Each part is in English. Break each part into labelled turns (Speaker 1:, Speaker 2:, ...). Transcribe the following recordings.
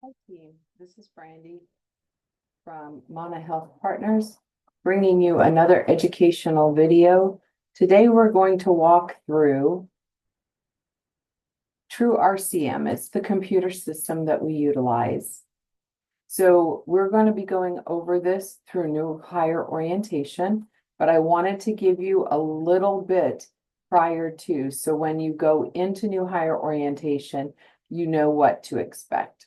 Speaker 1: Hi team, this is Brandy from Mana Health Partners, bringing you another educational video. Today we're going to walk through True RCM. It's the computer system that we utilize. So we're going to be going over this through new hire orientation, but I wanted to give you a little bit prior to, so when you go into new hire orientation, you know what to expect.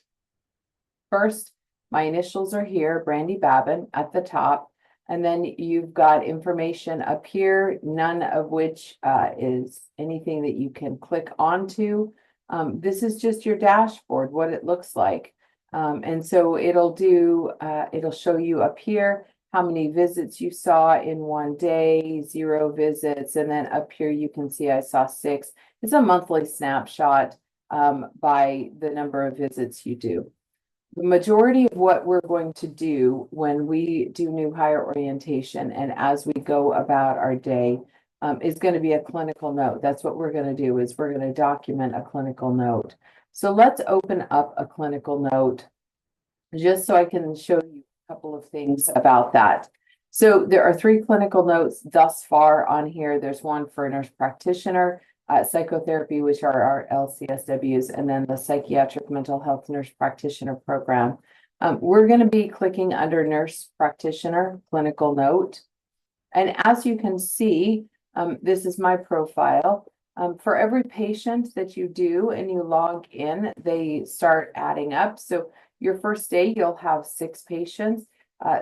Speaker 1: First, my initials are here, Brandy Babin at the top, and then you've got information up here, none of which is anything that you can click onto. This is just your dashboard, what it looks like. And so it'll show you up here how many visits you saw in one day, 0 visits, and then up here you can see I saw 6. It's a monthly snapshot by the number of visits you do. The majority of what we're going to do when we do new hire orientation and as we go about our day is going to be a clinical note. That's what we're going to do, is we're going to document a clinical note. So let's open up a clinical note just so I can show you a couple of things about that. So there are 3 clinical notes thus far on here. There's one for a nurse practitioner, psychotherapy, which are our LCSWs, and then the psychiatric mental health nurse practitioner program. We're going to be clicking under nurse practitioner clinical note. And as you can see, this is my profile. For every patient that you do and you log in, they start adding up. So your first day, you'll have 6 patients.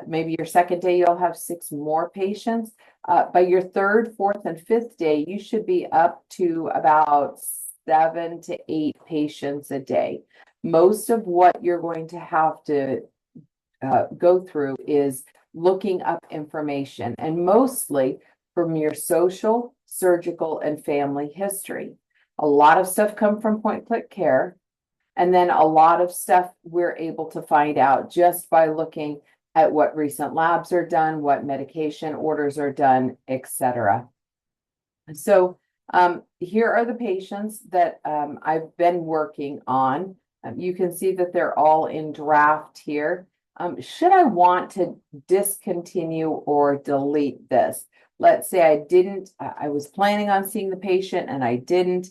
Speaker 1: Maybe your second day, you'll have 6 more patients. By your 3rd, 4th, and 5th day, you should be up to about 7 to 8 patients a day. Most of what you're going to have to go through is looking up information, and mostly from your social, surgical, and family history. A lot of stuff comes from point-click care, and then a lot of stuff we're able to find out just by looking at what recent labs are done, what medication orders are done, etc. So here are the patients that I've been working on. You can see that they're all in draft here. Should I want to discontinue or delete this? Let's say I was planning on seeing the patient and I didn't.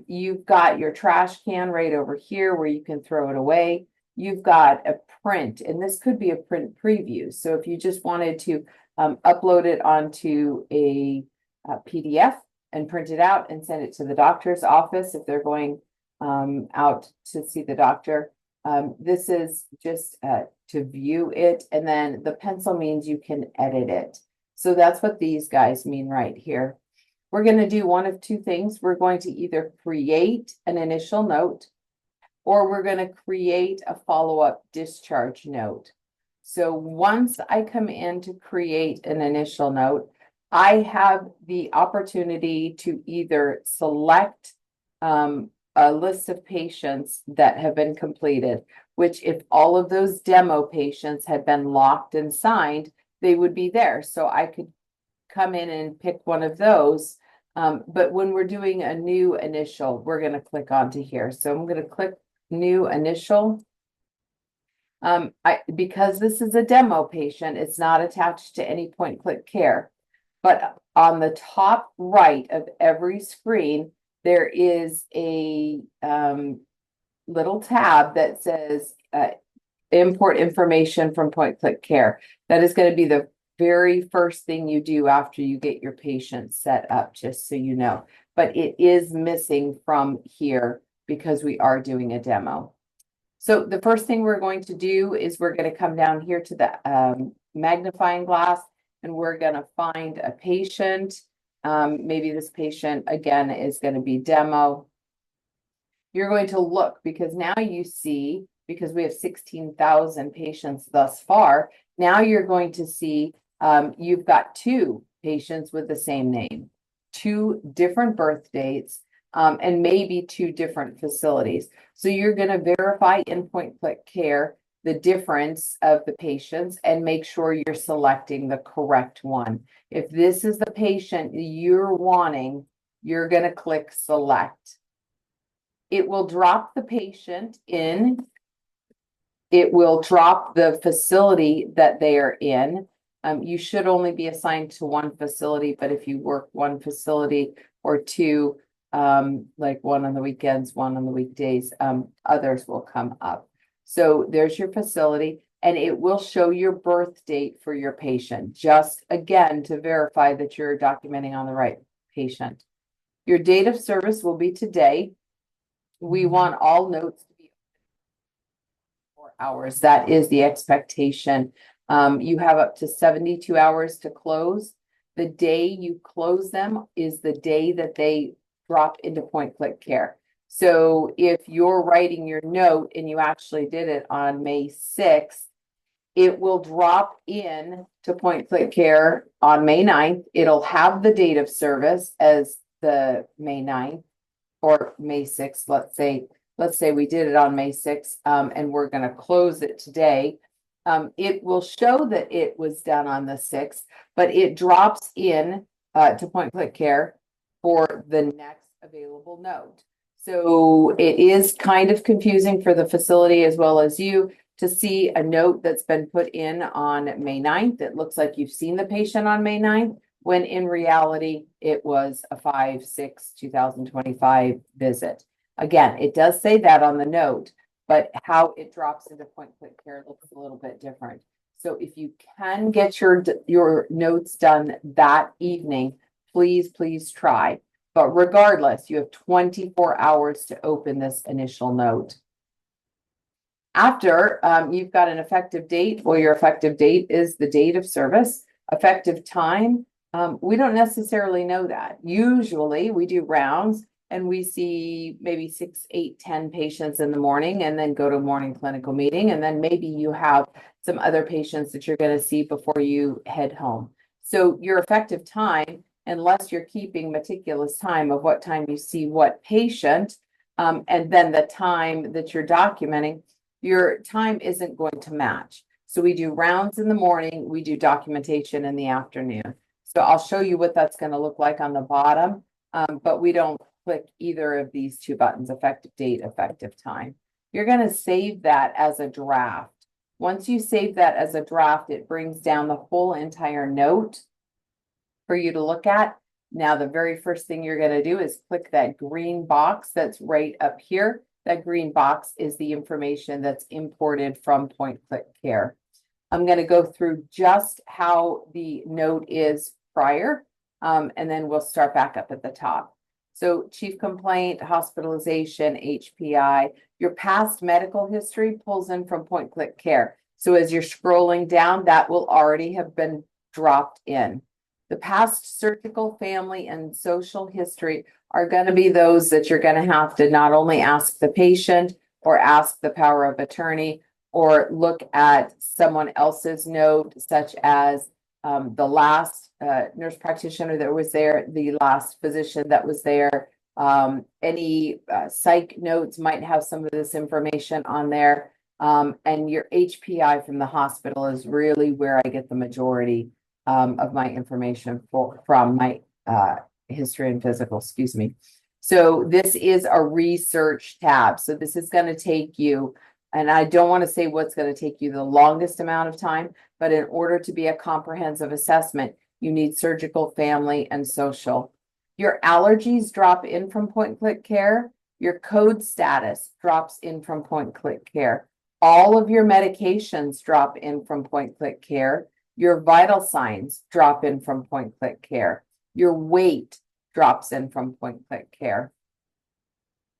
Speaker 1: You've got your trash can right over here where you can throw it away. You've got a print, and this could be a print preview. So if you just wanted to upload it onto a PDF and print it out and send it to the doctor's office if they're going out to see the doctor. This is just to view it, and then the pencil means you can edit it. So that's what these guys mean right here. We're going to do one of 2 things. We're going to either create an initial note, or we're going to create a follow-up discharge note. So once I come in to create an initial note, I have the opportunity to either select a list of patients that have been completed, which if all of those demo patients had been locked and signed, they would be there. So I could come in and pick one of those. But when we're doing a new initial, we're going to click onto here. So I'm going to click new initial. Because this is a demo patient, it's not attached to any point-click care. But on the top right of every screen, there is a little tab that says import information from point-click care. That is going to be the very first thing you do after you get your patient set up, just so you know. But it is missing from here because we are doing a demo. So the first thing we're going to do is we're going to come down here to the magnifying glass, and we're going to find a patient. Maybe this patient, again, is going to be demo. You're going to look, because now you see, because we have 16,000 patients thus far, now you're going to see you've got 2 patients with the same name, 2 different birth dates, and maybe 2 different facilities. So you're going to verify in point-click care the difference of the patients and make sure you're selecting the correct one. If this is the patient you're wanting, you're going to click select. It will drop the patient in it will drop the facility that they are in. You should only be assigned to one facility, but if you work one facility or two, like one on the weekends, one on the weekdays, others will come up. So there's your facility, and it will show your birth date for your patient, just again to verify that you're documenting on the right patient. Your date of service will be today. We want all notes to be 4 hours. That is the expectation. You have up to 72 hours to close. The day you close them is the day that they drop into point click care. So if you're writing your note and you actually did it on May 6th, it will drop in to point click care on May 9th. It'll have the date of service as the May 9th or May 6th. Let's say we did it on May 6th, and we're going to close it today. It will show that it was done on the 6th, but it drops in to point click care for the next available note. So it is kind of confusing for the facility as well as you to see a note that's been put in on May 9th. It looks like you've seen the patient on May 9th, when in reality, it was a 5/6/2025 visit. Again, it does say that on the note, but how it drops into point click care looks a little bit different. So if you can get your notes done that evening, please try. But regardless, you have 24 hours to open this initial note. After you've got an effective date, well, your effective date is the date of service. Effective time, we don't necessarily know that. Usually we do rounds and we see maybe 6, 8, 10 patients in the morning and then go to a morning clinical meeting. And then maybe you have some other patients that you're going to see before you head home. So your effective time, unless you're keeping meticulous time of what time you see what patient, and then the time that you're documenting, your time isn't going to match. So we do rounds in the morning, we do documentation in the afternoon. So I'll show you what that's going to look like on the bottom, but we don't click either of these two buttons, effective date, effective time. You're going to save that as a draft. Once you save that as a draft, it brings down the whole entire note for you to look at. Now, the very first thing you're going to do is click that green box that's right up here. That green box is the information that's imported from Point Click Care. I'm going to go through just how the note is prior, and then we'll start back up at the top. So chief complaint, hospitalization, HPI, your past medical history pulls in from Point Click Care. So as you're scrolling down, that will already have been dropped in. The past surgical, family, and social history are going to be those that you're going to have to not only ask the patient or ask the power of attorney or look at someone else's note, such as the last nurse practitioner that was there, the last physician that was there. Any psych notes might have some of this information on there. And your HPI from the hospital is really where I get the majority of my information from my history and physical, excuse me. So this is a research tab. So this is going to take you, and I don't want to say what's going to take you the longest amount of time, but in order to be a comprehensive assessment, you need surgical, family, and social. Your allergies drop in from Point Click Care. Your code status drops in from Point Click Care. All of your medications drop in from Point Click Care. Your vital signs drop in from Point Click Care. Your weight drops in from Point Click Care.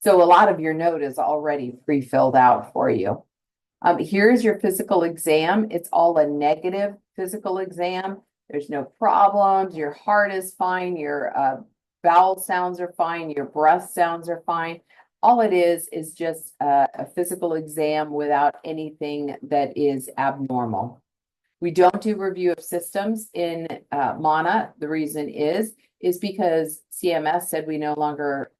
Speaker 1: So a lot of your note is already pre-filled out for you. Here's your physical exam. It's all a negative physical exam. There's no problems. Your heart is fine. Your bowel sounds are fine. Your breath sounds are fine. All it is just a physical exam without anything that is abnormal. We don't do review of systems in MANA. The reason is because CMS said we no longer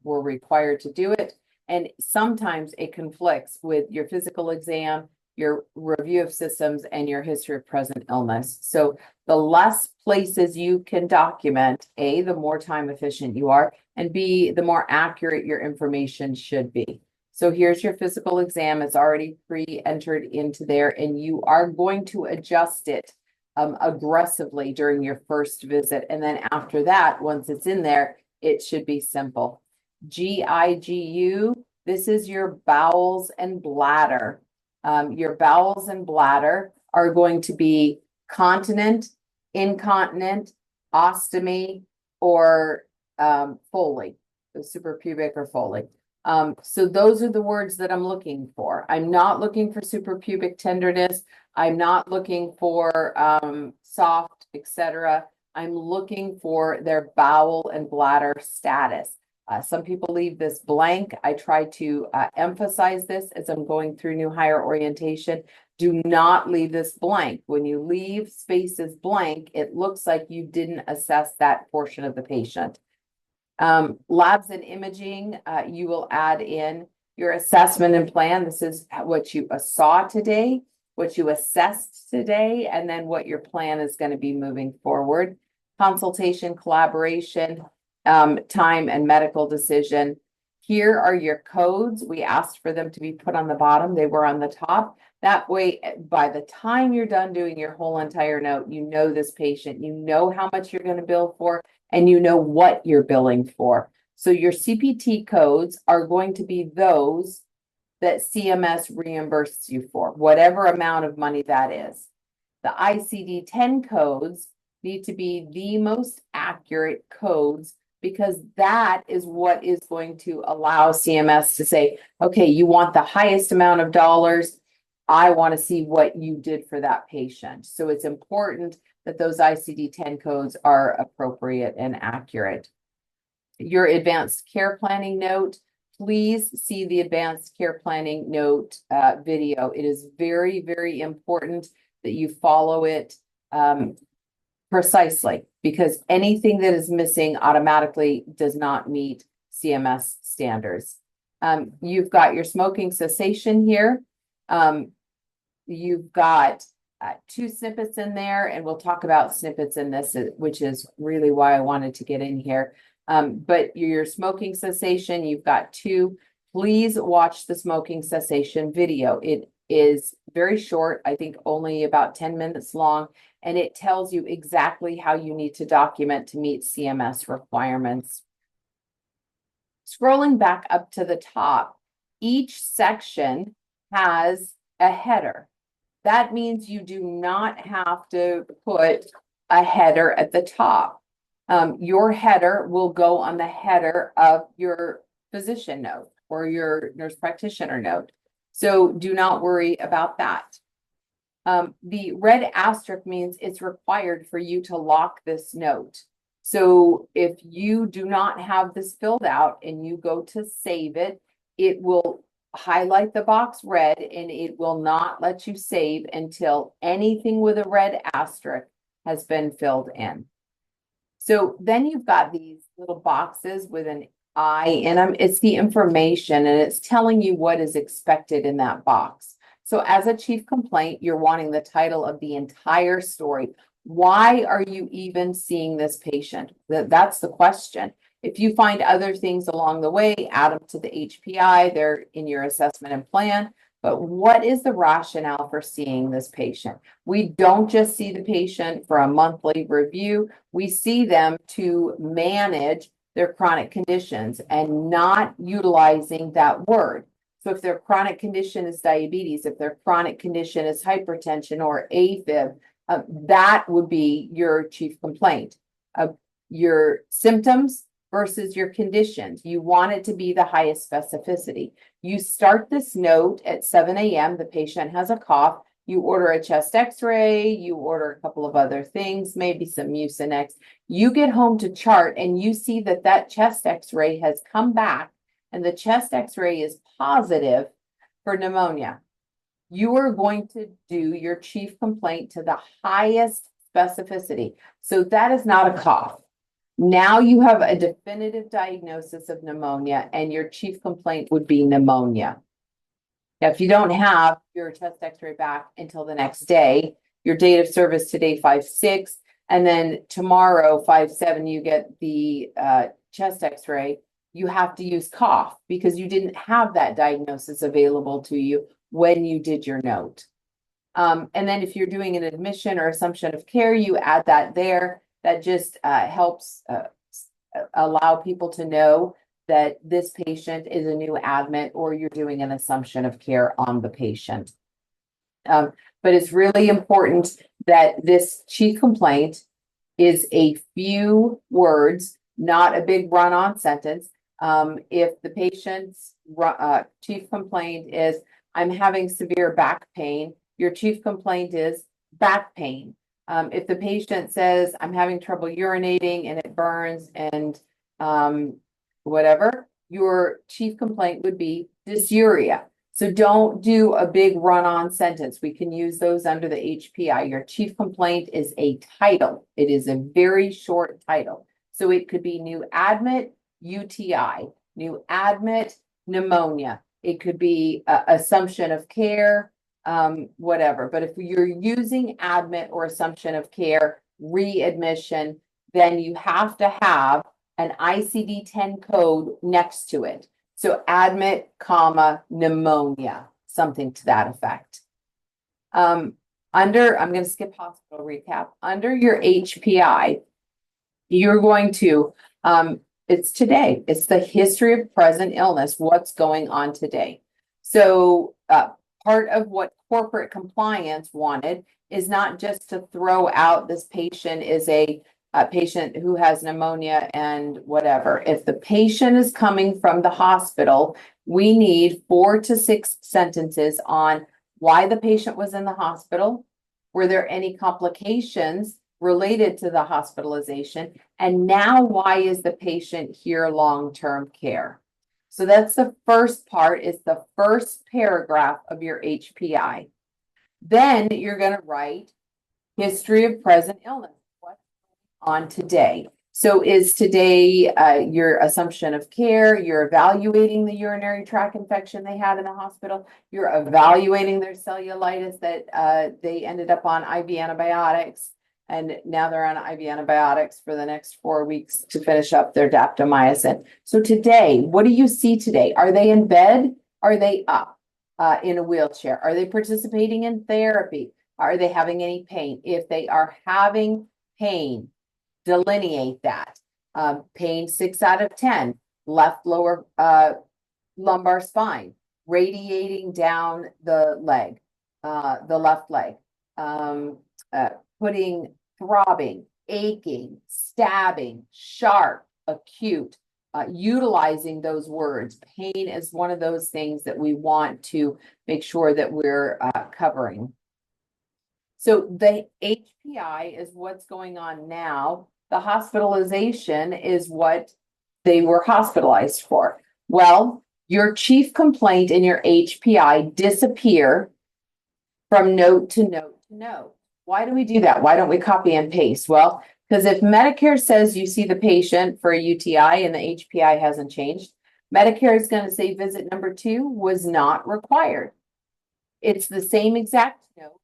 Speaker 1: were required to do it. And sometimes it conflicts with your physical exam, your review of systems, and your history of present illness. So the less places you can document, A, the more time efficient you are, and B, the more accurate your information should be. So here's your physical exam. It's already pre-entered into there, and you are going to adjust it aggressively during your first visit. And then after that, once it's in there, it should be simple. GIGU, this is your bowels and bladder. Your bowels and bladder are going to be continent, incontinent, ostomy, or Foley, the suprapubic or Foley. So those are the words that I'm looking for. I'm not looking for suprapubic tenderness. I'm not looking for soft, etc. I'm looking for their bowel and bladder status. Some people leave this blank. I try to emphasize this as I'm going through new hire orientation. Do not leave this blank. When you leave spaces blank, it looks like you didn't assess that portion of the patient. Labs and imaging, you will add in your assessment and plan. This is what you saw today, what you assessed today, and then what your plan is going to be moving forward. Consultation, collaboration, time, and medical decision. Here are your codes. We asked for them to be put on the bottom. They were on the top. That way, by the time you're done doing your whole entire note, you know this patient, you know how much you're going to bill for, and you know what you're billing for. So your CPT codes are going to be those that CMS reimburses you for, whatever amount of money that is. The ICD-10 codes need to be the most accurate codes, because that is what is going to allow CMS to say, okay, you want the highest amount of dollars. I want to see what you did for that patient. So it's important that those ICD-10 codes are appropriate and accurate. Your advanced care planning note, please see the advanced care planning note video. It is very, very important that you follow it precisely, because anything that is missing automatically does not meet CMS standards. You've got your smoking cessation here. You've got 2 snippets in there, and we'll talk about snippets in this, which is really why I wanted to get in here. But your smoking cessation, you've got 2. Please watch the smoking cessation video. It is very short, I think only about 10 minutes long, and it tells you exactly how you need to document to meet CMS requirements. Scrolling back up to the top, each section has a header. That means you do not have to put a header at the top. Your header will go on the header of your physician note or your nurse practitioner note. So do not worry about that. The red asterisk means it's required for you to lock this note. So if you do not have this filled out and you go to save it, it will highlight the box red, and it will not let you save until anything with a red asterisk has been filled in. So then you've got these little boxes with an I in them. It's the information, and it's telling you what is expected in that box. So as a chief complaint, you're wanting the title of the entire story. Why are you even seeing this patient? That's the question. If you find other things along the way, add them to the HPI, they're in your assessment and plan. But what is the rationale for seeing this patient? We don't just see the patient for a monthly review. We see them to manage their chronic conditions and not utilizing that word. So if their chronic condition is diabetes, if their chronic condition is hypertension or AFib, that would be your chief complaint. Your symptoms versus your conditions. You want it to be the highest specificity. You start this note at 7 a.m. The patient has a cough. You order a chest x-ray. You order a couple of other things, maybe some Mucinex. You get home to chart and you see that that chest x-ray has come back and the chest x-ray is positive for pneumonia. You are going to do your chief complaint to the highest specificity. So that is not a cough. Now you have a definitive diagnosis of pneumonia, and your chief complaint would be pneumonia. Now, if you don't have your chest x-ray back until the next day, your date of service today, 5/6, and then tomorrow, 5/7, you get the chest x-ray, you have to use cough because you didn't have that diagnosis available to you when you did your note. And then if you're doing an admission or assumption of care, you add that there. That just helps allow people to know that this patient is a new admit or you're doing an assumption of care on the patient. But it's really important that this chief complaint is a few words, not a big run-on sentence. If the patient's chief complaint is, I'm having severe back pain, your chief complaint is back pain. If the patient says, I'm having trouble urinating and it burns and whatever, your chief complaint would be dysuria. So don't do a big run-on sentence. We can use those under the HPI. Your chief complaint is a title. It is a very short title. So it could be new admit, UTI, new admit, pneumonia. It could be assumption of care, whatever. But if you're using admit or assumption of care, readmission, then you have to have an ICD-10 code next to it. So admit, comma, pneumonia, something to that effect. I'm going to skip hospital recap. Under your HPI, you're going to, it's today. It's the history of present illness, what's going on today. So part of what corporate compliance wanted is not just to throw out this patient is a patient who has pneumonia and whatever. If the patient is coming from the hospital, we need 4 to 6 sentences on why the patient was in the hospital. Were there any complications related to the hospitalization? And now why is the patient here long-term care? So that's the first part, is the first paragraph of your HPI. Then you're going to write history of present illness. What's going on today? So is today your assumption of care? You're evaluating the urinary tract infection they had in the hospital. You're evaluating their cellulitis that they ended up on IV antibiotics. And now they're on IV antibiotics for the next 4 weeks to finish up their daptomycin. So today, what do you see today? Are they in bed? Are they up in a wheelchair? Are they participating in therapy? Are they having any pain? If they are having pain, delineate that. Pain 6 out of 10, left lower lumbar spine, radiating down the leg, the left leg, putting throbbing, aching, stabbing, sharp, acute, utilizing those words. Pain is one of those things that we want to make sure that we're covering. So the HPI is what's going on now. The hospitalization is what they were hospitalized for. Well, your chief complaint and your HPI disappear from note to note to note. Why do we do that? Why don't we copy and paste? Well, because if Medicare says you see the patient for a UTI and the HPI hasn't changed, Medicare is going to say visit number 2 was not required. It's the same exact note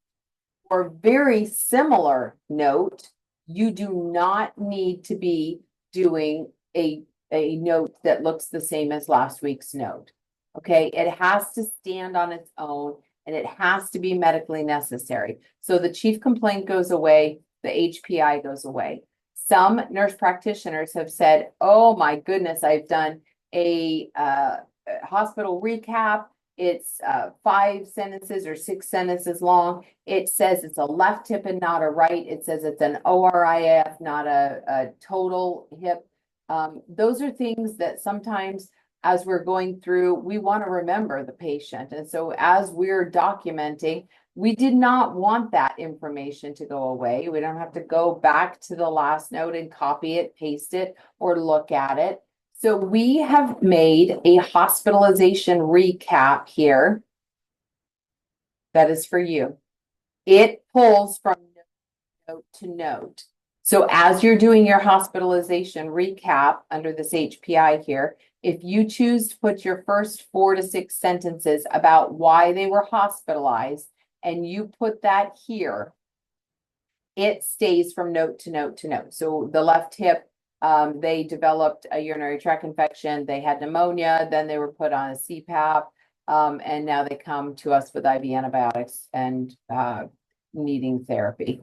Speaker 1: or very similar note. You do not need to be doing a note that looks the same as last week's note. Okay, it has to stand on its own and it has to be medically necessary. So the chief complaint goes away, the HPI goes away. Some nurse practitioners have said, oh my goodness, I've done a hospital recap. It's 5 sentences or 6 sentences long. It says it's a left hip and not a right. It says it's an ORIF, not a total hip. Those are things that sometimes as we're going through, we want to remember the patient. And so as we're documenting, we did not want that information to go away. We don't have to go back to the last note and copy it, paste it, or look at it. So we have made a hospitalization recap here. That is for you. It pulls from note to note. So as you're doing your hospitalization recap under this HPI here, if you choose to put your first 4 to 6 sentences about why they were hospitalized and you put that here, it stays from note to note to note. So the left hip They developed a urinary tract infection. They had pneumonia. Then they were put on a CPAP. And now they come to us with IV antibiotics and needing therapy.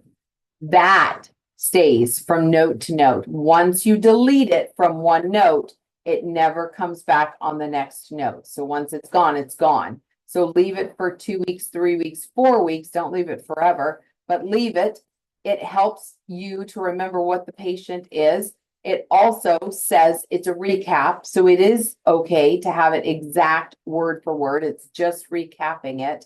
Speaker 1: That stays from note to note. Once you delete it from one note, it never comes back on the next note. So once it's gone, it's gone. So leave it for 2 weeks, 3 weeks, 4 weeks. Don't leave it forever, but leave it. It helps you to remember what the patient is. It also says it's a recap. So it is okay to have it exact word for word. It's just recapping it.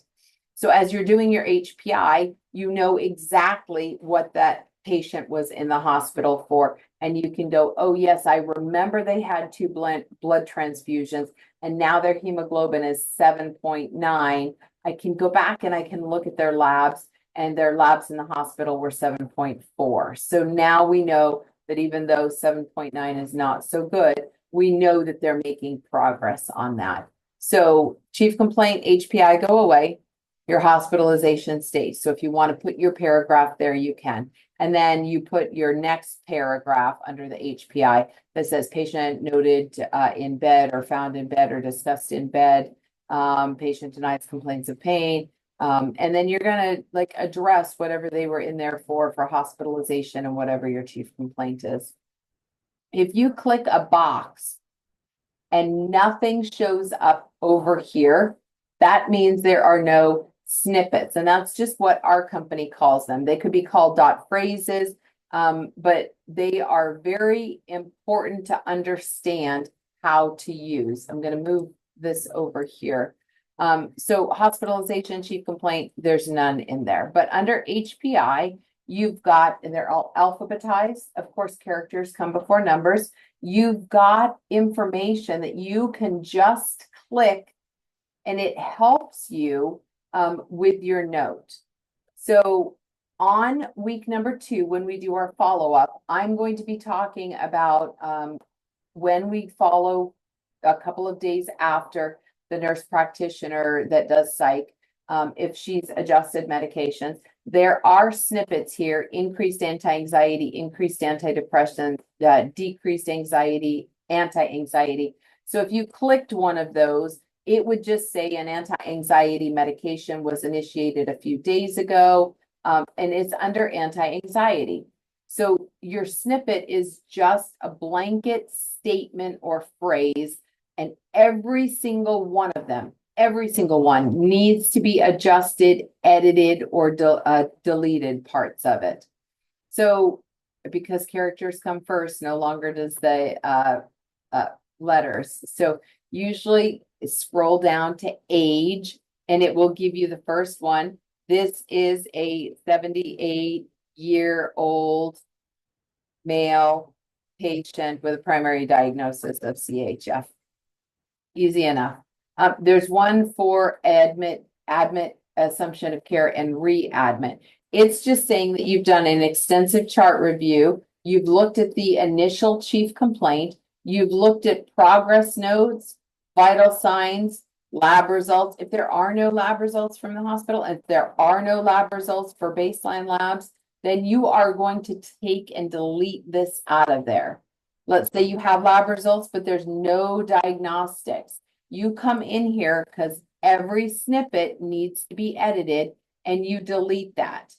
Speaker 1: So as you're doing your HPI, you know exactly what that patient was in the hospital for. And you can go, oh, yes, I remember they had 2 blood transfusions, and now their hemoglobin is 7.9. I can go back and I can look at their labs, and their labs in the hospital were 7.4. So now we know that even though 7.9 is not so good, we know that they're making progress on that. So chief complaint, HPI, go away. Your hospitalization stays. So if you want to put your paragraph there, you can. And then you put your next paragraph under the HPI that says patient noted in bed or found in bed or discussed in bed. Patient denies complaints of pain. And then you're going to like address whatever they were in there for hospitalization and whatever your chief complaint is. If you click a box and nothing shows up over here, that means there are no snippets. And that's just what our company calls them. They could be called dot phrases, but they are very important to understand how to use. I'm going to move this over here. So hospitalization, chief complaint, there's none in there. But under HPI, you've got, and they're all alphabetized. Of course, characters come before numbers. You've got information that you can just click, and it helps you with your note. So on week number 2, when we do our follow-up, I'm going to be talking about when we follow a couple of days after the nurse practitioner that does psych, if she's adjusted medications. There are snippets here: increased anti-anxiety, increased antidepressant, decreased anxiety, anti-anxiety. So if you clicked one of those, it would just say an anti-anxiety medication was initiated a few days ago, and it's under anti-anxiety. So your snippet is just a blanket statement or phrase, and every single one of them, every single one needs to be adjusted, edited, or deleted parts of it. So because characters come first, no longer does the letters. So usually scroll down to age, and it will give you the first one. This is a 78-year-old male patient with a primary diagnosis of CHF. Easy enough. There's one for admit, assumption of care, and readmit. It's just saying that you've done an extensive chart review. You've looked at the initial chief complaint. You've looked at progress notes, vital signs, lab results. If there are no lab results from the hospital, if there are no lab results for baseline labs, then you are going to take and delete this out of there. Let's say you have lab results, but there's no diagnostics. You come in here because every snippet needs to be edited, and you delete that.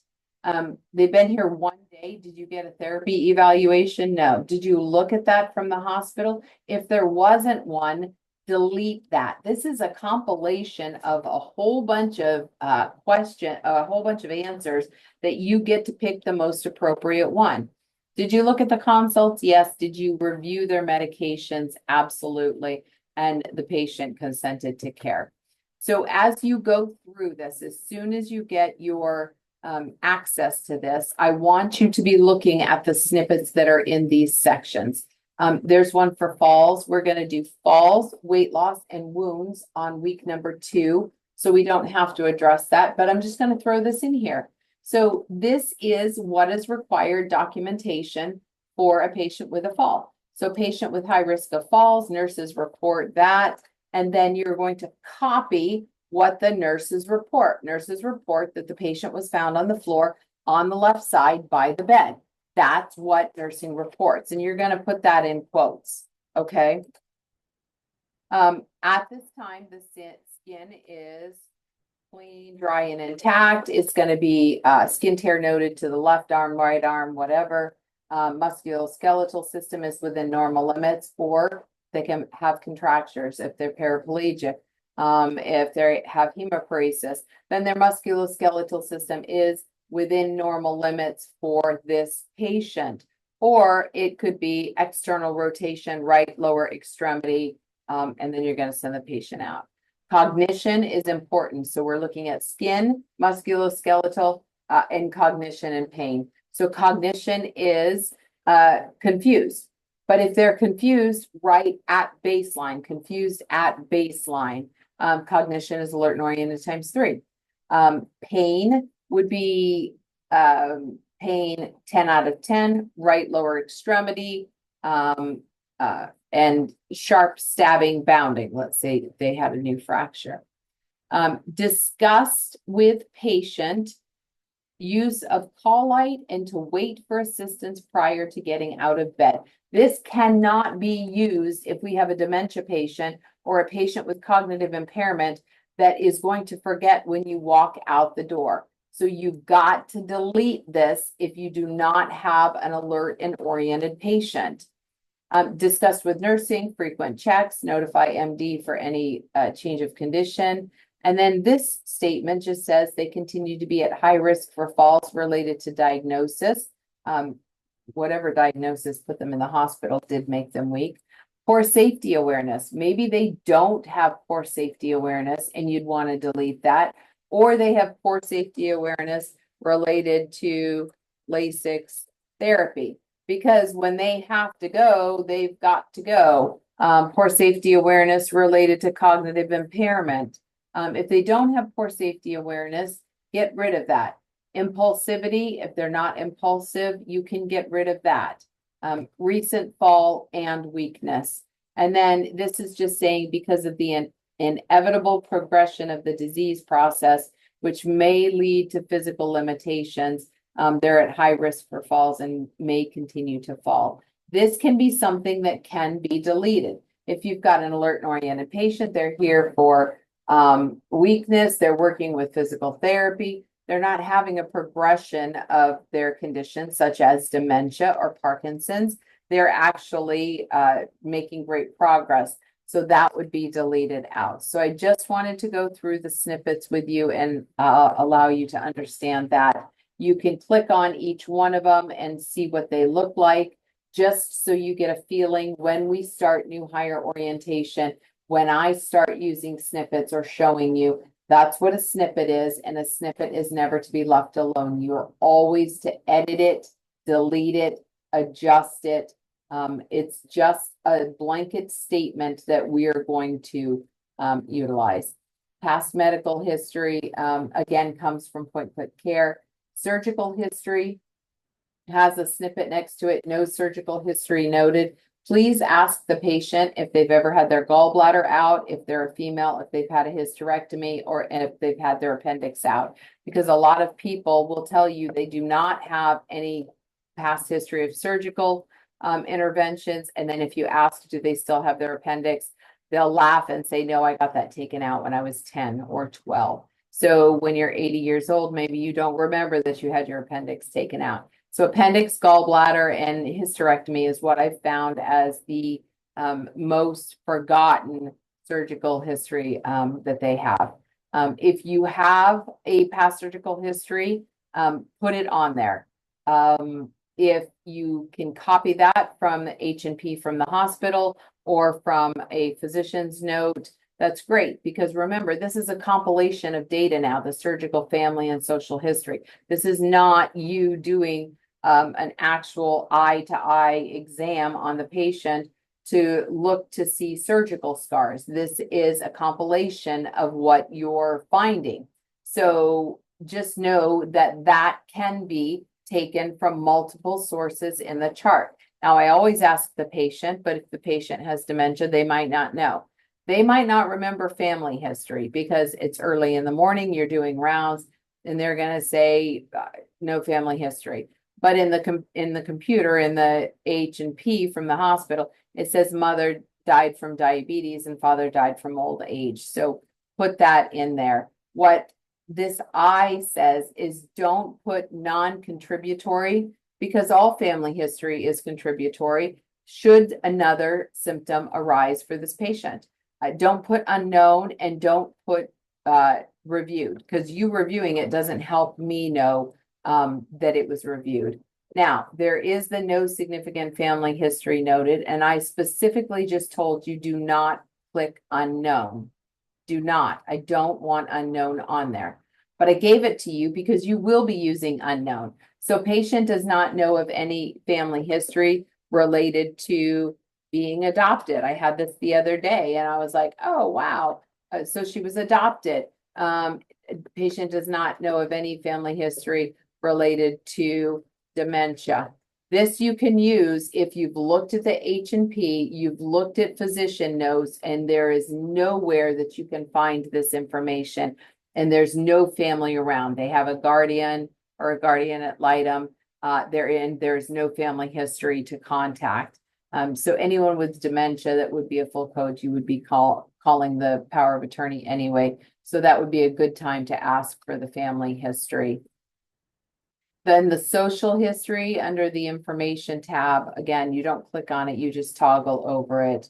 Speaker 1: They've been here 1 day. Did you get a therapy evaluation? No. Did you look at that from the hospital? If there wasn't one, delete that. This is a compilation of a whole bunch of a whole bunch of answers that you get to pick the most appropriate one. Did you look at the consults? Yes. Did you review their medications? Absolutely. And the patient consented to care. So as you go through this, as soon as you get your access to this, I want you to be looking at the snippets that are in these sections. There's one for falls. We're going to do falls, weight loss, and wounds on week number 2. So we don't have to address that, but I'm just going to throw this in here. So this is what is required documentation for a patient with a fall. So patient with high risk of falls, nurses report that, and then you're going to copy what the nurses report. Nurses report that the patient was found on the floor on the left side by the bed. That's what nursing reports, and you're going to put that in quotes, okay? At this time, the skin is clean, dry, and intact. It's going to be skin tear noted to the left arm, right arm, whatever. Musculoskeletal system is within normal limits, or they can have contractures if they're paraplegic. If they have hemiparesis, then their musculoskeletal system is within normal limits for this patient. Or it could be external rotation, right lower extremity, and then you're going to send the patient out. Cognition is important. So we're looking at skin, musculoskeletal, and cognition and pain. So cognition is confused. But if they're confused right at baseline, cognition is alert and oriented times 3. Pain would be pain 10 out of 10, right lower extremity, and sharp stabbing, bounding. Let's say they had a new fracture. Discussed with patient use of call light and to wait for assistance prior to getting out of bed. This cannot be used if we have a dementia patient or a patient with cognitive impairment that is going to forget when you walk out the door. So you've got to delete this if you do not have an alert and oriented patient. Discussed with nursing, frequent checks, notify MD for any change of condition. And then this statement just says they continue to be at high risk for falls related to diagnosis. Whatever diagnosis put them in the hospital did make them weak. Poor safety awareness. Maybe they don't have poor safety awareness and you'd want to delete that. Or they have poor safety awareness related to LASIK therapy. Because when they have to go, they've got to go. Poor safety awareness related to cognitive impairment. If they don't have poor safety awareness, get rid of that. Impulsivity, if they're not impulsive, you can get rid of that. Recent fall and weakness. And then this is just saying because of the inevitable progression of the disease process, which may lead to physical limitations, they're at high risk for falls and may continue to fall. This can be something that can be deleted. If you've got an alert and oriented patient, they're here for weakness, they're working with physical therapy, they're not having a progression of their condition, such as dementia or Parkinson's, they're actually making great progress. So that would be deleted out. So I just wanted to go through the snippets with you and allow you to understand that. You can click on each one of them and see what they look like, just so you get a feeling when we start new hire orientation, when I start using snippets or showing you, that's what a snippet is. And a snippet is never to be left alone. You are always to edit it, delete it, adjust it. It's just a blanket statement that we are going to utilize. Past medical history, again, comes from point click care. Surgical history has a snippet next to it, no surgical history noted. Please ask the patient if they've ever had their gallbladder out, if they're a female, if they've had a hysterectomy, or if they've had their appendix out. Because a lot of people will tell you they do not have any past history of surgical interventions. And then if you ask, do they still have their appendix? They'll laugh and say, no, I got that taken out when I was 10 or 12. So when you're 80 years old, maybe you don't remember that you had your appendix taken out. So appendix, gallbladder, and hysterectomy is what I've found as the most forgotten surgical history that they have. If you have a past surgical history, put it on there. If you can copy that from the H&P from the hospital or from a physician's note, that's great, because remember, this is a compilation of data now, the surgical, family, and social history. This is not you doing an actual eye-to-eye exam on the patient to look to see surgical scars. This is a compilation of what you're finding. So just know that that can be taken from multiple sources in the chart. Now, I always ask the patient, but if the patient has dementia, they might not know. They might not remember family history because it's early in the morning, you're doing rounds, and they're going to say no family history. But in the computer, in the H&P from the hospital, it says mother died from diabetes and father died from old age. So put that in there. What this I says is don't put non-contributory, because all family history is contributory should another symptom arise for this patient. Don't put unknown, and don't put reviewed, because you reviewing it doesn't help me know that it was reviewed. Now, there is the no significant family history noted, and I specifically just told you do not click unknown. Do not. I don't want unknown on there. But I gave it to you because you will be using unknown. So patient does not know of any family history related to being adopted. I had this the other day and I was like, oh, wow. So she was adopted. Patient does not know of any family history related to dementia. This you can use if you've looked at the H&P, you've looked at physician notes, and there is nowhere that you can find this information, and there's no family around. They have a guardian or a guardian ad litem. There's no family history to contact. So anyone with dementia that would be a full code, you would be calling the power of attorney anyway. So that would be a good time to ask for the family history. Then the social history under the information tab, again, you don't click on it, you just toggle over it.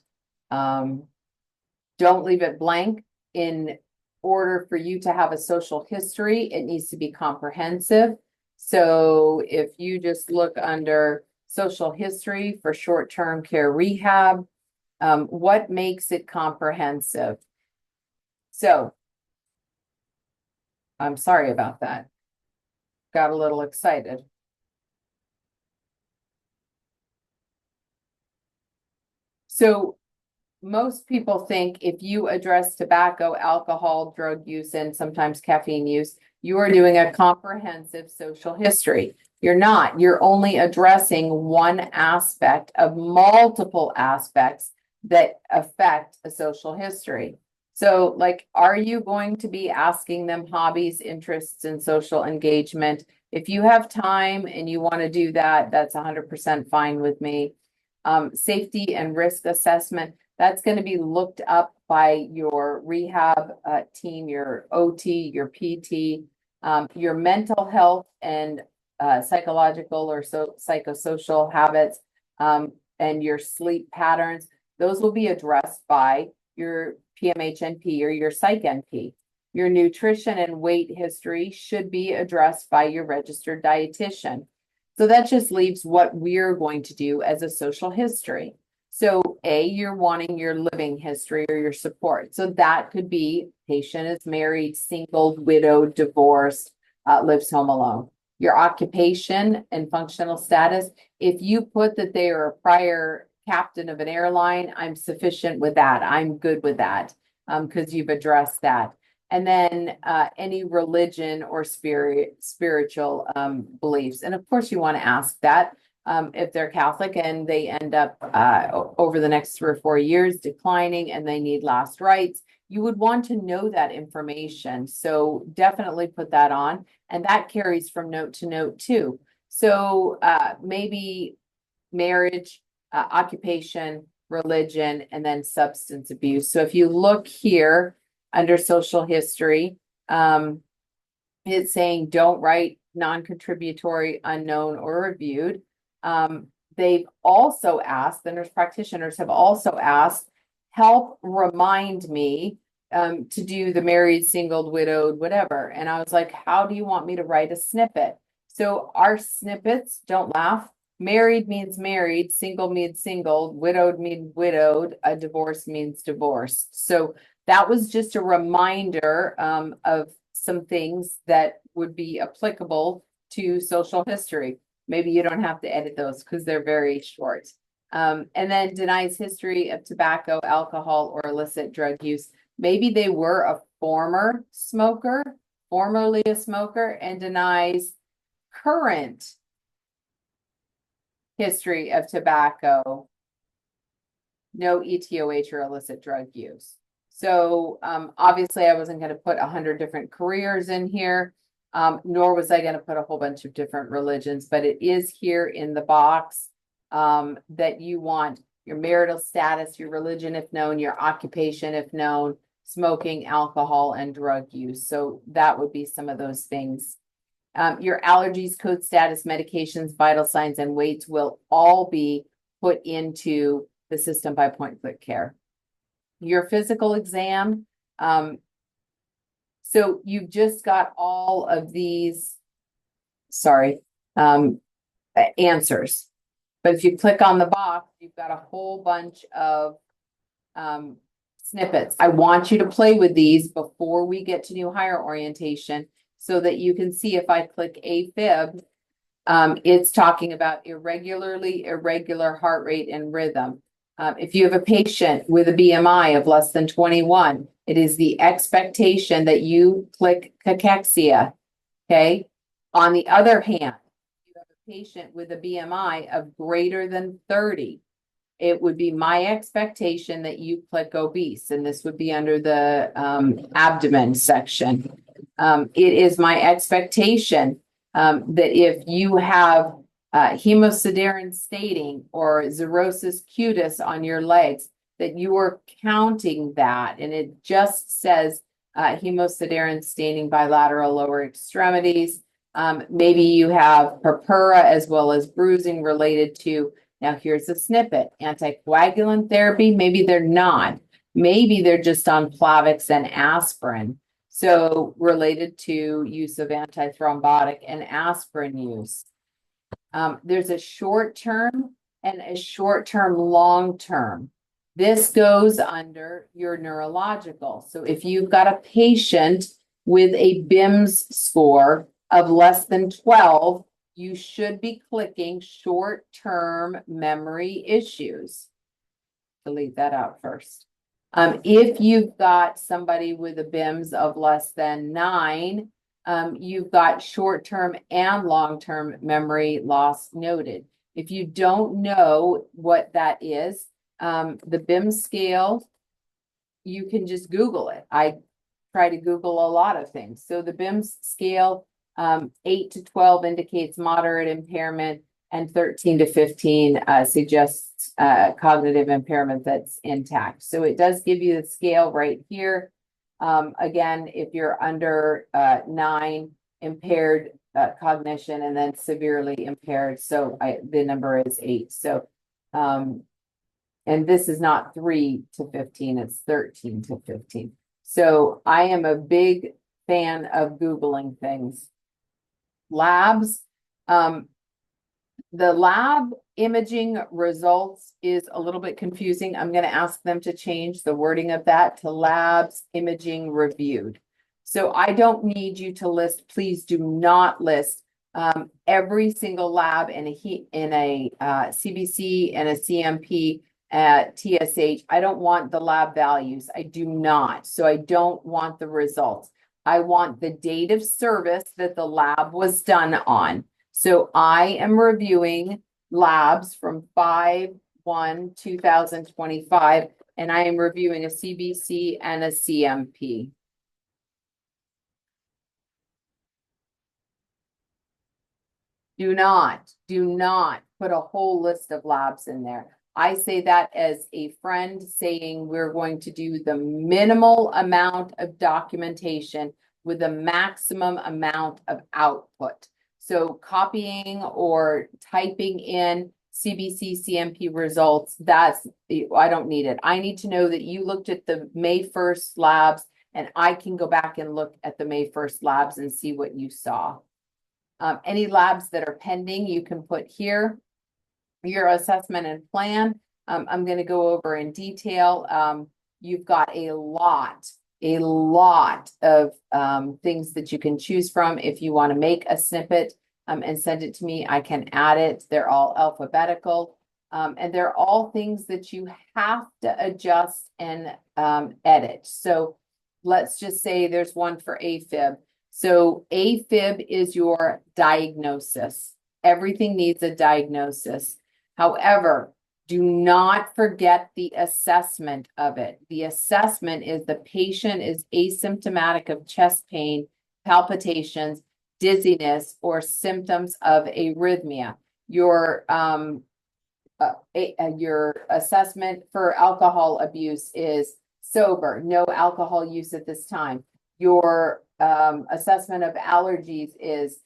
Speaker 1: Don't leave it blank. In order for you to have a social history, it needs to be comprehensive. So if you just look under social history for short-term care rehab, what makes it comprehensive? So I'm sorry about that. Got a little excited. So most people think if you address tobacco, alcohol, drug use, and sometimes caffeine use, you are doing a comprehensive social history. You're not. You're only addressing one aspect of multiple aspects that affect a social history. So, like, are you going to be asking them hobbies, interests, and social engagement? If you have time and you want to do that, that's 100% fine with me. Safety and risk assessment, that's going to be looked up by your rehab team, your OT, your PT, your mental health and psychological or psychosocial habits, and your sleep patterns. Those will be addressed by your PMHNP or your Psych NP. Your nutrition and weight history should be addressed by your registered dietitian. So that just leaves what we're going to do as a social history. So you're wanting your living history or your support. So that could be patient is married, single, widowed, divorced, lives home alone. Your occupation and functional status, if you put that they are a prior captain of an airline, I'm sufficient with that. I'm good with that because you've addressed that. And then any religion or spiritual beliefs. And of course, you want to ask that if they're Catholic and they end up over the next 3 or 4 years declining and they need last rites, you would want to know that information. So definitely put that on. And that carries from note to note too. So maybe marriage, occupation, religion, and then substance abuse. So if you look here, under social history, it's saying don't write non-contributory, unknown, or reviewed. They've also asked, the nurse practitioners have also asked, help remind me to do the married, single, widowed, whatever. And I was like, how do you want me to write a snippet? So our snippets, don't laugh. Married means married, single means single, widowed means widowed, a divorce means divorce. So that was just a reminder of some things that would be applicable to social history. Maybe you don't have to edit those because they're very short. And then denies history of tobacco, alcohol, or illicit drug use. Maybe they were a former smoker, formerly a smoker, and denies current history of tobacco, no ETOH or illicit drug use. So obviously I wasn't going to put 100 different careers in here. nor was I going to put a whole bunch of different religions, but it is here in the box that you want your marital status, your religion if known, your occupation if known, smoking, alcohol, and drug use. So that would be some of those things. Your allergies, code status, medications, vital signs, and weights will all be put into the system by point-click care. Your physical exam, so you've just got all of these, answers. But if you click on the box, you've got a whole bunch of snippets. I want you to play with these before we get to new hire orientation so that you can see if I click AFib, it's talking about irregular heart rate and rhythm. If you have a patient with a BMI of less than 21, it is the expectation that you click cachexia, okay? On the other hand, if you have a patient with a BMI of greater than 30, it would be my expectation that you click obese, and this would be under the abdomen section. It is my expectation that if you have hemosiderin staining or xerosis cutis on your legs, that you are counting that, and it just says hemosiderin staining bilateral lower extremities. Maybe you have purpura as well as bruising related to, now here's a snippet, anticoagulant therapy. Maybe they're not. Maybe they're just on Plavix and aspirin. So related to use of antithrombotic and aspirin use. There's a short-term and a short-term long-term. This goes under your neurological. So if you've got a patient with a BIMS score of less than 12, you should be clicking short-term memory issues. Delete that out first. If you've got somebody with a BIMS of less than 9, you've got short-term and long-term memory loss noted. If you don't know what that is, the BIMS scale, you can just Google it. I try to Google a lot of things. So the BIMS scale, 8 to 12 indicates moderate impairment, and 13 to 15 suggests cognitive impairment that's intact. So it does give you the scale right here. Again, if you're under 9, impaired cognition, and then severely impaired. So the number is 8. So, and this is not 3 to 15, it's 13 to 15. So I am a big fan of Googling things. Labs, the lab imaging results is a little bit confusing. I'm going to ask them to change the wording of that to labs imaging reviewed. So I don't need you to list, please do not list every single lab in a CBC and a CMP at TSH. I don't want the lab values. I do not. So I don't want the results. I want the date of service that the lab was done on. So I am reviewing labs from 5/1/2025, and I am reviewing a CBC and a CMP. Do not put a whole list of labs in there. I say that as a friend saying we're going to do the minimal amount of documentation with the maximum amount of output. So copying or typing in CBC, CMP results, I don't need it. I need to know that you looked at the May 1st labs, and I can go back and look at the May 1st labs and see what you saw. Any labs that are pending, you can put here. Your assessment and plan, I'm going to go over in detail. You've got a lot of things that you can choose from. If you want to make a snippet and send it to me, I can add it. They're all alphabetical, and they're all things that you have to adjust and edit. So let's just say there's one for AFib. So AFib is your diagnosis. Everything needs a diagnosis. However, do not forget the assessment of it. The assessment is the patient is asymptomatic of chest pain, palpitations, dizziness, or symptoms of arrhythmia. Your assessment for alcohol abuse is sober, no alcohol use at this time. Your assessment of allergies is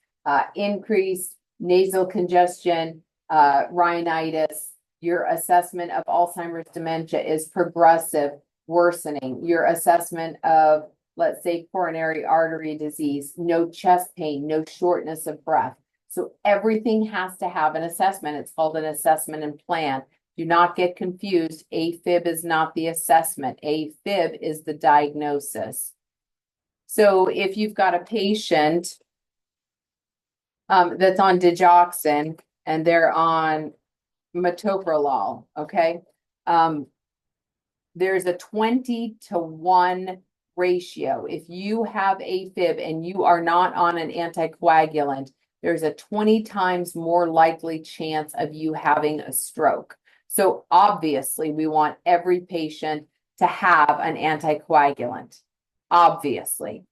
Speaker 1: increased nasal congestion, rhinitis. Your assessment of Alzheimer's dementia is progressive, worsening. Your assessment of, let's say, coronary artery disease, no chest pain, no shortness of breath. So everything has to have an assessment. It's called an assessment and plan. Do not get confused. AFib is not the assessment. AFib is the diagnosis. So if you've got a patient that's on digoxin and they're on metoprolol, okay, there's a 20-to-1 ratio. If you have AFib and you are not on an anticoagulant, there's a 20 times more likely chance of you having a stroke. So obviously, we want every patient to have an anticoagulant, obviously.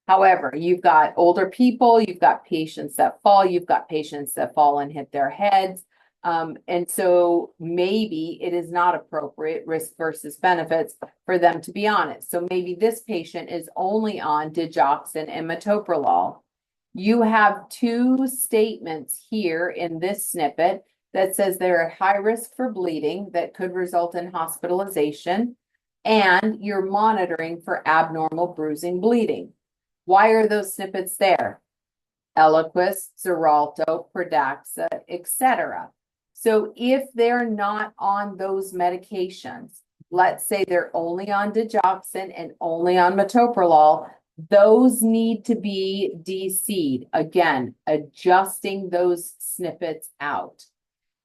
Speaker 1: However, you've got older people, you've got patients that fall, you've got patients that fall and hit their heads. And so maybe it is not appropriate, risk versus benefits, for them to be on it. So maybe this patient is only on digoxin and metoprolol. You have two statements here in this snippet that says they're at high risk for bleeding that could result in hospitalization, and you're monitoring for abnormal bruising bleeding. Why are those snippets there? Eliquis, Xarelto, Pradaxa, etc. So if they're not on those medications, let's say they're only on digoxin and only on metoprolol, those need to be DC'd. Again, adjusting those snippets out.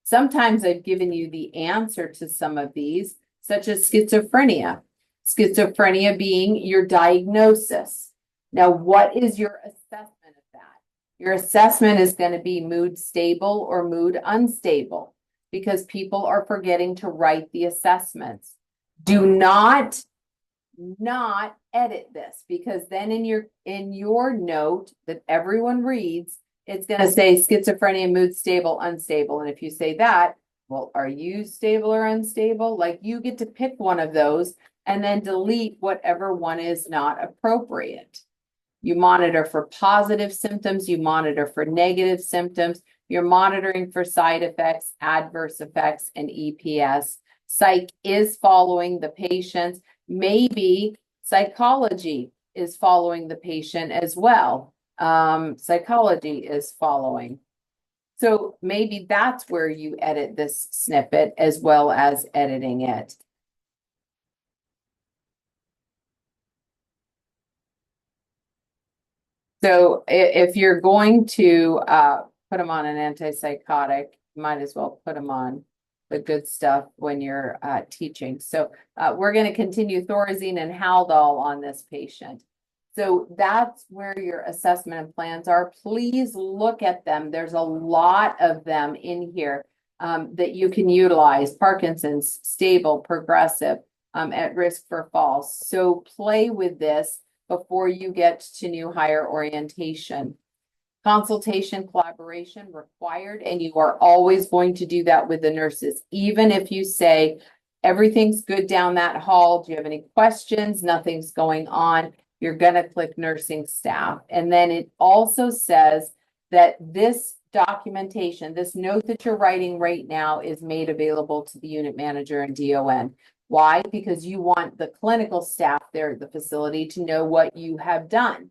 Speaker 1: Sometimes I've given you the answer to some of these, such as schizophrenia. Schizophrenia being your diagnosis. Now, what is your assessment of that? Your assessment is going to be mood stable or mood unstable, because people are forgetting to write the assessments. Do not edit this, because then in your note that everyone reads, it's going to say schizophrenia, mood stable, unstable. And if you say that, well, are you stable or unstable? Like, you get to pick one of those and then delete whatever one is not appropriate. You monitor for positive symptoms, you monitor for negative symptoms, you're monitoring for side effects, adverse effects, and EPS. Psych is following the patients. Maybe psychology is following the patient as well. Psychology is following. So maybe that's where you edit this snippet as well as editing it. So if you're going to put them on an antipsychotic, you might as well put them on the good stuff when you're teaching. So we're going to continue Thorazine and Haldol on this patient. So that's where your assessment and plans are. Please look at them. There's a lot of them in here that you can utilize. Parkinson's, stable, progressive, at risk for falls. So play with this before you get to new hire orientation. Consultation, collaboration required, and you are always going to do that with the nurses. Even if you say, everything's good down that hall, do you have any questions? Nothing's going on. You're going to click nursing staff. And then it also says that this documentation, this note that you're writing right now, is made available to the unit manager and DON. Why? Because you want the clinical staff there at the facility to know what you have done.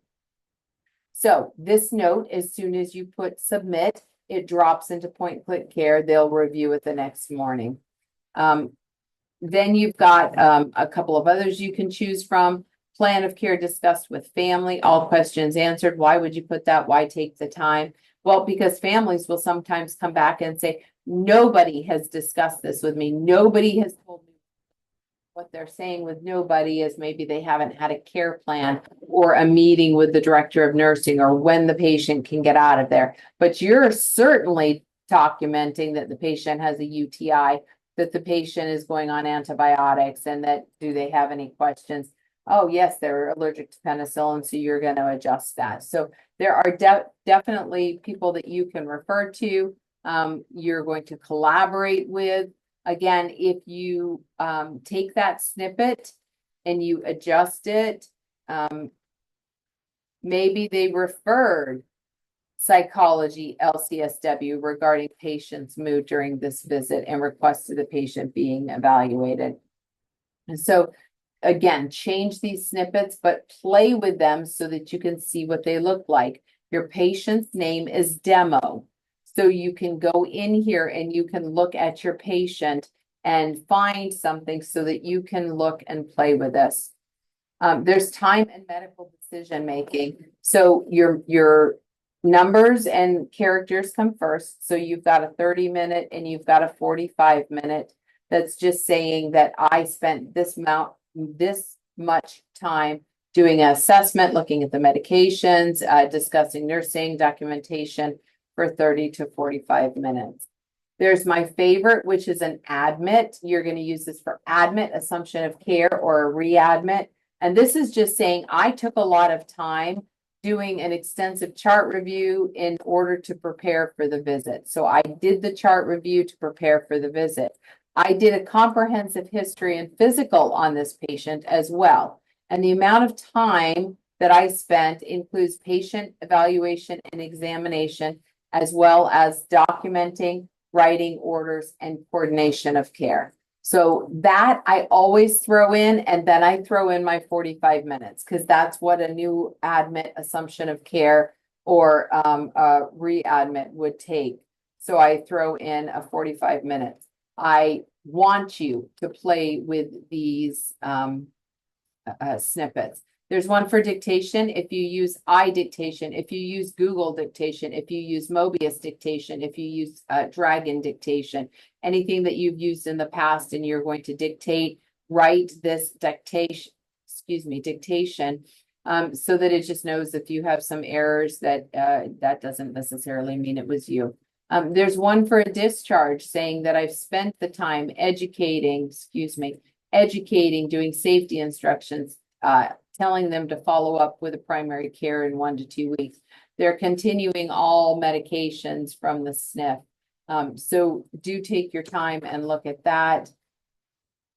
Speaker 1: So this note, as soon as you put submit, it drops into point click care. They'll review it the next morning. Then you've got a couple of others you can choose from. Plan of care discussed with family, all questions answered. Why would you put that? Why take the time? Well, because families will sometimes come back and say, nobody has discussed this with me. Nobody has told me. What they're saying with nobody is maybe they haven't had a care plan or a meeting with the director of nursing or when the patient can get out of there. But you're certainly documenting that the patient has a UTI, that the patient is going on antibiotics, and that do they have any questions? Oh, yes, they're allergic to penicillin, so you're going to adjust that. So there are definitely people that you can refer to. You're going to collaborate with. Again, if you take that snippet and you adjust it, maybe they referred psychology LCSW regarding patient's mood during this visit and requested the patient being evaluated. And so again, change these snippets, but play with them so that you can see what they look like. Your patient's name is Demo. So you can go in here and you can look at your patient and find something so that you can look and play with this. There's time and medical decision making. So your numbers and characters come first. So you've got a 30-minute and you've got a 45-minute. That's just saying that I spent this much time doing an assessment, looking at the medications, discussing nursing documentation for 30 to 45 minutes. There's my favorite, which is an admit. You're going to use this for admit, assumption of care, or a readmit. And this is just saying I took a lot of time doing an extensive chart review in order to prepare for the visit. So I did the chart review to prepare for the visit. I did a comprehensive history and physical on this patient as well. And the amount of time that I spent includes patient evaluation and examination, as well as documenting, writing orders, and coordination of care. So that I always throw in, and then I throw in my 45 minutes because that's what a new admit, assumption of care, or a readmit would take. So I throw in a 45 minutes. I want you to play with these snippets. There's one for dictation. If you use iDictation, if you use Google Dictation, if you use Mobius Dictation, if you use Dragon Dictation, anything that you've used in the past and you're going to dictate, write this dictation, so that it just knows if you have some errors that that doesn't necessarily mean it was you. There's one for a discharge saying that I've spent the time educating, doing safety instructions, telling them to follow up with a primary care in 1 to 2 weeks. They're continuing all medications from the SNF. So do take your time and look at that.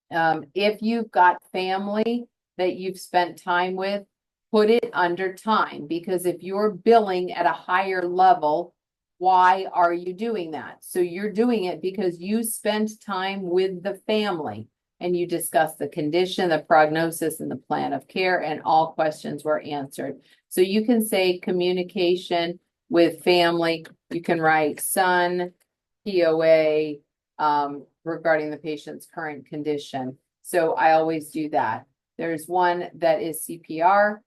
Speaker 1: If you've got family that you've spent time with, put it under time, because if you're billing at a higher level, why are you doing that? So you're doing it because you spent time with the family and you discussed the condition, the prognosis, and the plan of care, and all questions were answered. So you can say communication with family. You can write son, POA, regarding the patient's current condition. So I always do that. There's one that is CPR.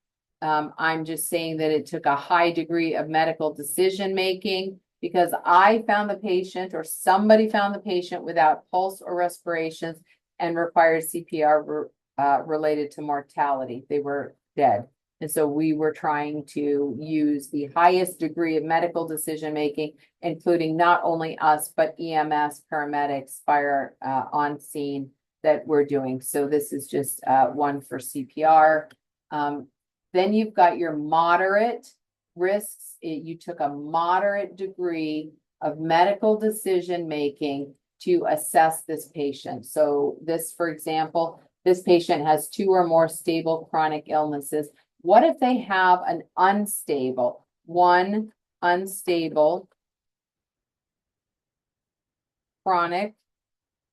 Speaker 1: I'm just saying that it took a high degree of medical decision making because I found the patient, or somebody found the patient, without pulse or respirations and required CPR related to mortality. They were dead. And so we were trying to use the highest degree of medical decision making, including not only us, but EMS, paramedics, fire on scene that we're doing. So this is just one for CPR. Then you've got your moderate risks. You took a moderate degree of medical decision making to assess this patient. So this, for example, this patient has 2 or more stable chronic illnesses. What if they have an one unstable chronic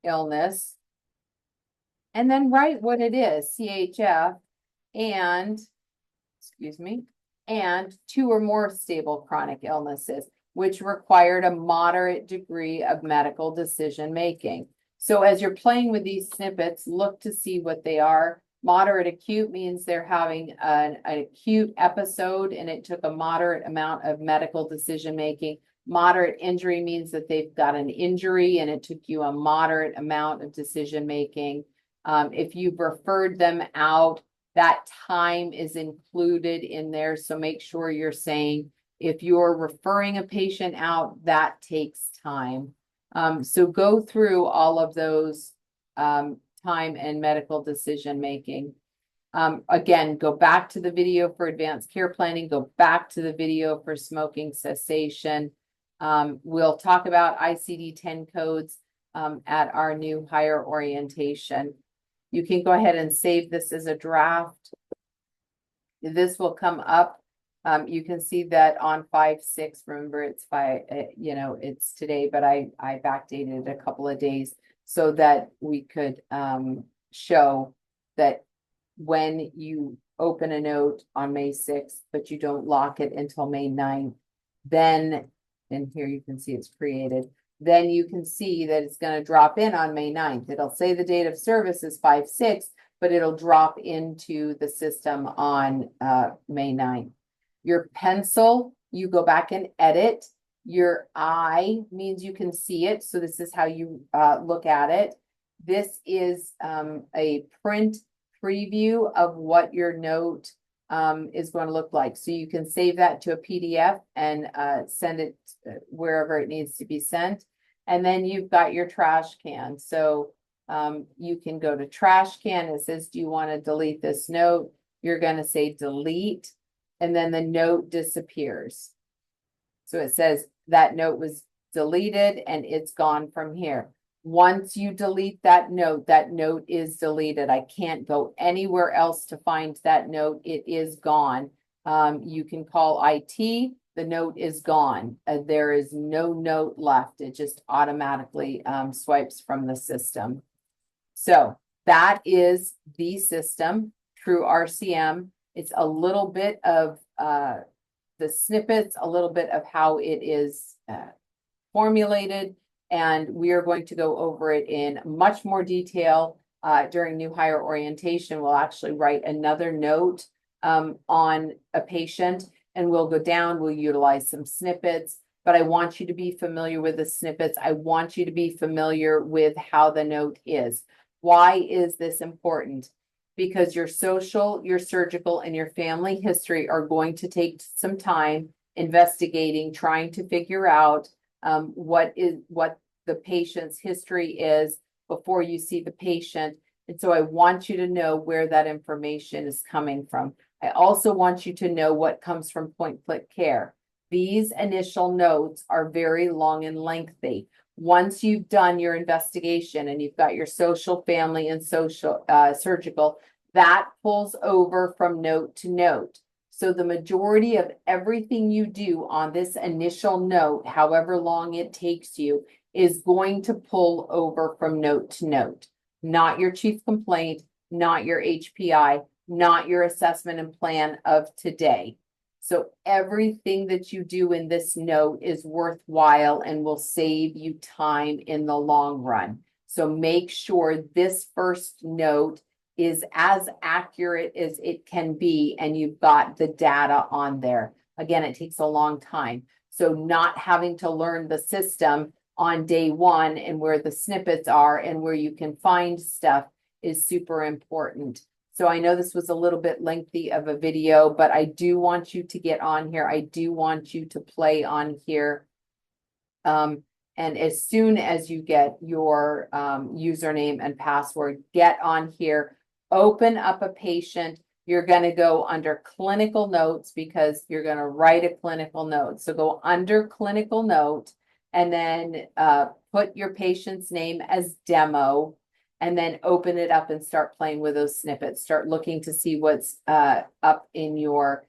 Speaker 1: illness, and then write what it is, CHF, and, and 2 or more stable chronic illnesses, which required a moderate degree of medical decision making. So as you're playing with these snippets, look to see what they are. Moderate acute means they're having an acute episode and it took a moderate amount of medical decision making. Moderate injury means that they've got an injury and it took you a moderate amount of decision making. If you've referred them out, that time is included in there. So make sure you're saying if you're referring a patient out, that takes time. So go through all of those time and medical decision making. Again, go back to the video for advanced care planning, go back to the video for smoking cessation. We'll talk about ICD-10 codes at our new higher orientation. You can go ahead and save this as a draft. This will come up. You can see that on 5/6, remember it's it's today, but I backdated it a couple of days so that we could show that when you open a note on May 6th, but you don't lock it until May 9th, then, and here you can see it's created, then you can see that it's going to drop in on May 9th. It'll say the date of service is 5/6, but it'll drop into the system on May 9th. Your pencil, you go back and edit. Your eye means you can see it. So this is how you look at it. This is a print preview of what your note is going to look like. So you can save that to a PDF and send it wherever it needs to be sent. And then you've got your trash can. So you can go to trash can. It says, do you want to delete this note? You're going to say delete, and then the note disappears. So it says that note was deleted and it's gone from here. Once you delete that note is deleted. I can't go anywhere else to find that note. It is gone. You can call IT. The note is gone. There is no note left. It just automatically swipes from the system. So that is the system through RCM. It's a little bit of the snippets, a little bit of how it is formulated, and we are going to go over it in much more detail during new hire orientation. We'll actually write another note on a patient, and we'll go down, we'll utilize some snippets, but I want you to be familiar with the snippets. I want you to be familiar with how the note is. Why is this important? Because your social, your surgical, and your family history are going to take some time investigating, trying to figure out what the patient's history is before you see the patient. And so I want you to know where that information is coming from. I also want you to know what comes from point-click care. These initial notes are very long and lengthy. Once you've done your investigation and you've got your social, family, and social surgical, that pulls over from note to note. So the majority of everything you do on this initial note, however long it takes you, is going to pull over from note to note. Not your chief complaint, not your HPI, not your assessment and plan of today. So everything that you do in this note is worthwhile and will save you time in the long run. So make sure this first note is as accurate as it can be, and you've got the data on there. Again, it takes a long time. So not having to learn the system on day one and where the snippets are and where you can find stuff is super important. So I know this was a little bit lengthy of a video, but I do want you to get on here. I do want you to play on here. And as soon as you get your username and password, get on here, open up a patient. You're going to go under clinical notes because you're going to write a clinical note. So go under clinical note and then put your patient's name as demo, and then open it up and start playing with those snippets. Start looking to see what's up in your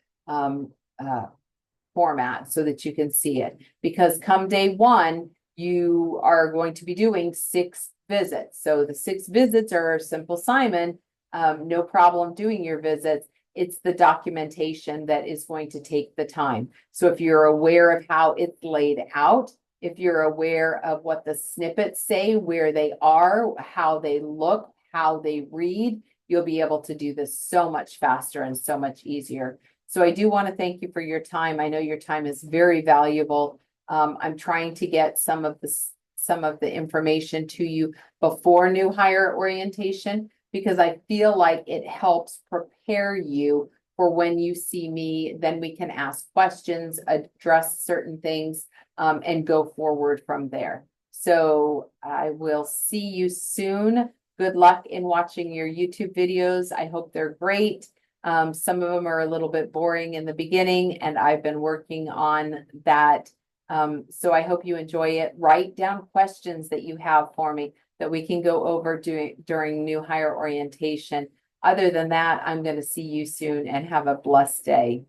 Speaker 1: format so that you can see it. Because come day one, you are going to be doing 6 visits. So the 6 visits are simple, Simon. No problem doing your visits. It's the documentation that is going to take the time. So if you're aware of how it's laid out, if you're aware of what the snippets say, where they are, how they look, how they read, you'll be able to do this so much faster and so much easier. So I do want to thank you for your time. I know your time is very valuable. I'm trying to get some of the information to you before new hire orientation, because I feel like it helps prepare you for when you see me. Then we can ask questions, address certain things, and go forward from there. So I will see you soon. Good luck in watching your YouTube videos. I hope they're great. Some of them are a little bit boring in the beginning, and I've been working on that. So I hope you enjoy it. Write down questions that you have for me that we can go over during new hire orientation. Other than that, I'm going to see you soon and have a blessed day.